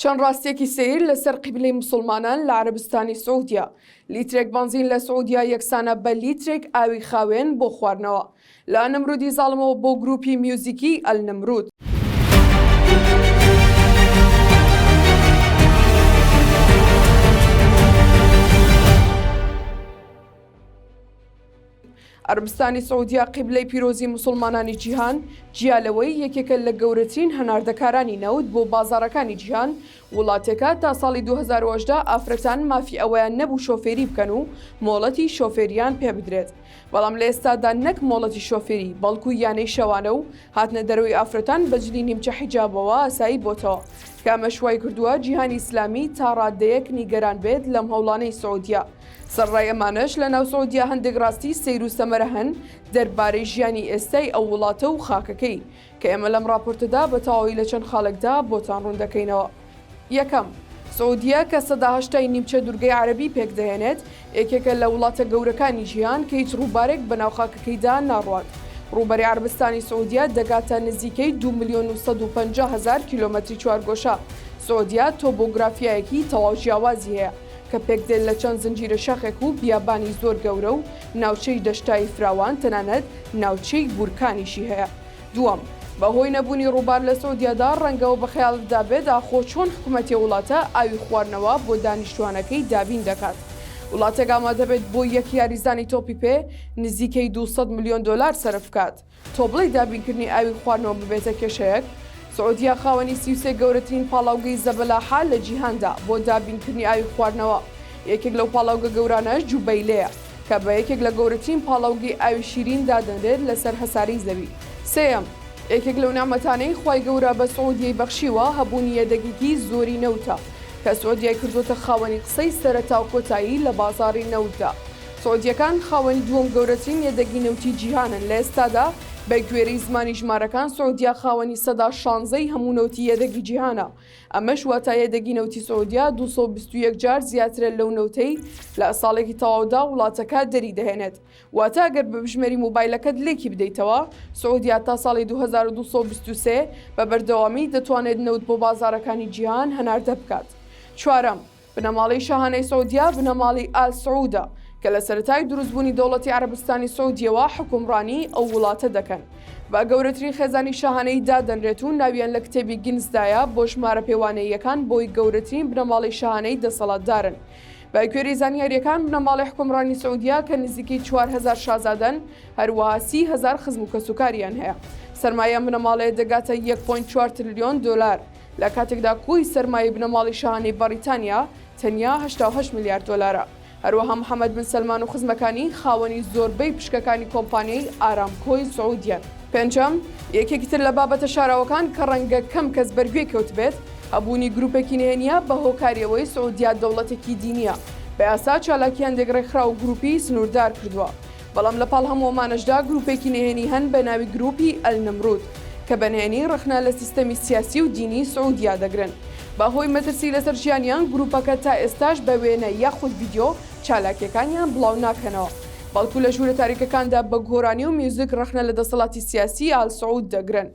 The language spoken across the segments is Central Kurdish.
چەند ڕاستیەکی سیر لەسەر قیبلەی موسڵمانان لە عەرەبستانی سعودیا. لیترێک بەنزین لە سعودیا یەکسانە بە لیترێک ئاوی خاوێن بۆ خواردنەوە. لە نەمرودی زاڵمەوە بۆ گروپی میوزیکی ئەلنەمرود. عەرەبستانی سعودیا قیبلەی پیرۆزی موسڵمانانی جیهان، جیالەوەی یەکێکە لە گەورەترین هەناردەکارانی نەوت بۆ بازاڕەکانی جیهان، وڵاتێکە تا ساڵی 2018 ئافرەتان مافی ئەوەیان نەبوو شۆفێری بکەن و مۆڵەتی شۆفێریان پێ بدرێت. بەڵام لە ئێستادا نەک مۆڵەتی شۆفێری بەڵکو یانەی شەوانە و هاتنە دەرەوەی ئافرەتان بەجلی نیمچە حیجابەوە ئاسایی بۆتەوە، کە ئەمە شوای کردووە جیهانی ئیسلامی تا ڕادەیەک نیگەران بێت لەم هەوڵانەی سعودیا. سەرڕای ئەمانەش لە ناو سعودیا هەندێک ڕاستی سەیر و سەمەرە هەن دەربارەی ژیانی ئێستای ئەو وڵاتە و خاکەکەی، کە ئێمە لەم راپۆرتەدا بە تەواوی لە چەند خاڵێکدا بۆتان ڕوون دەکەینەوە. یەکەم، سعودیا کە 80% نیمچە دوورگەی عەرەبی پێک دەهێنێت، یەکێکە لە وڵاتە گەورەکانی جیهان کە هیچ ڕووبارێک بەناو خاکەکەیدا ناڕوات. ڕووبەری عەرەبستانی سعودیا دەگاتە نزیکەی 2,150,000 کیلۆمەتری چوارگۆشە. سعودیا تۆپۆگرافیایەکی تەواو جیاوازی هەیە کە پێکدێت لە چەند زنجیرە شەخێک و بیابانی زۆر گەورە و ناوچەی دەشتایی فراوان، تەنانەت ناوچەی بورکانیشی هەیە. دووەم، بەهۆی نەبوونی ڕووبار لە سعودیادا ڕەنگەوە بە خەیاڵتدا بێت ئاخۆ چۆن حکوومەتی وڵاتە ئاوی خواردنەوە بۆ دانیشتوانەکەی دابین دەکات. وڵاتێک ئامادەبێت بۆ یەک یاریزانی تۆپی پێ نزیکەی 200 ملیۆن دۆلار سەرف بکات تۆ بڵێ دابینکردنی ئاوی خواردنەوە ببێتە کێشەیەک. سعودیا خاوەنی 33 گەورەترین پاڵاوگەی زەبەلاحا لە جیهاندا بۆ دابینکردنی ئاوی خواردنەوە. یەکێک لەو پاڵاوگە گەورانەش جوبەیلەیە کە بە یەکێک لە گەورەترین پاڵاوگەی ئاوی شیرین دادەنرێت لەسەر هەساری زەوی. سێەم، یەکێک لەو نعمەتانەی خوای گەورە بە سعودیای بەخشیوە هەبوونی یەدەگێکی زۆری نەوتە کە سعودیای کردوتە خاوەنی قسەی سەرەتا و کۆتایی لە بازاڕی نەوتدا. سعودیەکان خاوەنی دووەم گەورەترین یەدەگی نەوتی جیهانن. لە ئێستادا بە گوێرەی زمانی ژمارەکان سعودیا خاوەنی 16% هەموو نەوتی یەدەگی جیهانە. ئەمەش واتە یەدەگی نەوتی سعودیا 221 جار زیاترە لەو نەوتەی لە ساڵێکی تەواودا وڵاتەکە دەری دەهێنێت. واتە ئەگەر بە بژمێری مۆبایلەکەت لێکی بدەیتەوە، سعودیا تا ساڵی 2223 بە بەردەوامی دەتوانێت نەوت بۆ بازاڕەکانی جیهان هەناردە بکات. چوارەم، بنەماڵەی شاهانەی سعودیا بنەماڵی ئال سعودە کە لە سەرەتای دروستبوونی دەوڵەتی عەرەبستانی سعودیەوە حکومڕانی ئەو وڵاتە دەکەن. بە گەورەترین خێزانی شاهانەی دادەنرێت و ناویان لە کتێبی گینزدایە بۆ ژمارە پێوانەیەکان بۆی گەورەترین بنەماڵی شاهانەی دەسەڵاتدارن. بە گوێرەی زانیاریەکان بنەماڵی حکومڕانی سعودیا کە نزیکەی 4,000 شازادەن، هەروەها 30,000 خزم و کەسوکاریان هەیە. سەرمایە بنەماڵەیە دەگاتە 1.4 تریلیۆن دۆلار، لە کاتێکدا کوی سەرمایە بنەماڵی شاهانەی بەریتانیا تەنیا 88 میلیارد دۆلارە. هەروەها محەممەد بن سەلمان و خزمەکانی خاوەنی زۆربەی پشکەکانی کۆمپانیای ئارامکۆی سعودیان. پێنجەم، یەکێکی تر لە بابەتە شاراوەکان کە ڕەنگە کەم کەس بەرگوێ کەوت بێت، هەبوونی گروپێکی نهێنیە بە هۆکاریەوەی سعودیا دەوڵەتێکی دینیە بە یاسا چالاکیان دەگڕێکرا و گروپی سنووردار کردووە. بەڵام لە پاڵ هەمووەمانەشدا گروپێکی نهێنی هەن بە ناوی گروپی ئەلنەمرود کە بەنهێنی ڕخنا لە سیستەمی سیاسی و دینی سعودیا دەگرن. بەهۆی مەترسی لەسەر ژیانیان گروپەکە تا ئێستاش بە وێنە یاخود ڤیدیۆ چالاکیەکانیان بڵاو ناکەنەوە، بەڵکو لە ژوورە تاریکەکاندا بە گۆرانی و میوزیک ڕخنە لە دەسەڵاتی سیاسی ئال سعود دەگرن.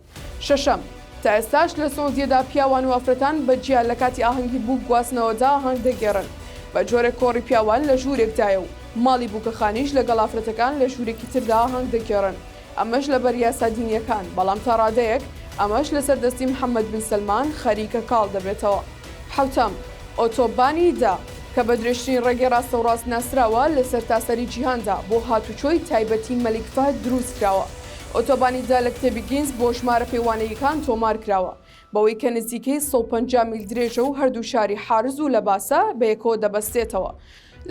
شەشەم، تا ئێستاش لە سعودیەدا پیاوان و ئافرەتان بە جیا لە کاتی ئاهەنگی بوو گواستنەوەدا ئاهەنگ دەگێڕن بە جۆرێک کۆڕی پیاوان لە ژوورێکدایە و ماڵی بووکەخانیش لەگەڵ ئافرەتەکان لە ژوورێکی تردا ئاهەنگ دەگێڕن. ئەمەش لە بەر یاسا دینیەکان، بەڵام تا ڕادەیەک ئەمەش لەسەر دەستی محەممەد بن سەلمان خەریکە کاڵ دەبێتەوە. حوتەم، ئۆتۆبانی دا کە بە درێژترین ڕێگەی ڕاستە و ڕاست ناسراوە لە سەرتاسەری جیهاندا بۆ هاتوچۆی تایبەتی مەلیک فەهد دروست کراوە. ئۆتۆبانی دا لە کتێبی گینز بۆ ژمارە پەیوانەیەکان تۆمار کراوە بەوەی کە نزیکەی 150 میل درێژە و هەردوو شاری حارز و لە باسە بەیەکەوە دەبەستێتەوە.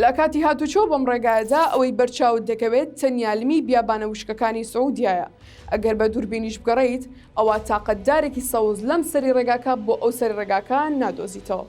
لە کاتی هاتوچۆ بەم ڕێگایەدا ئەوەی بەرچاوت دەکەوێت تەنیالمی بیابانە وشکەکانی سعودیایە. ئەگەر بە دووربینیش بگەڕیت، ئەوە تاقەتدارێکی سەوز لەم سەری ڕێگاکە بۆ ئەو سەری ڕێگاکە نادۆزیتەوە.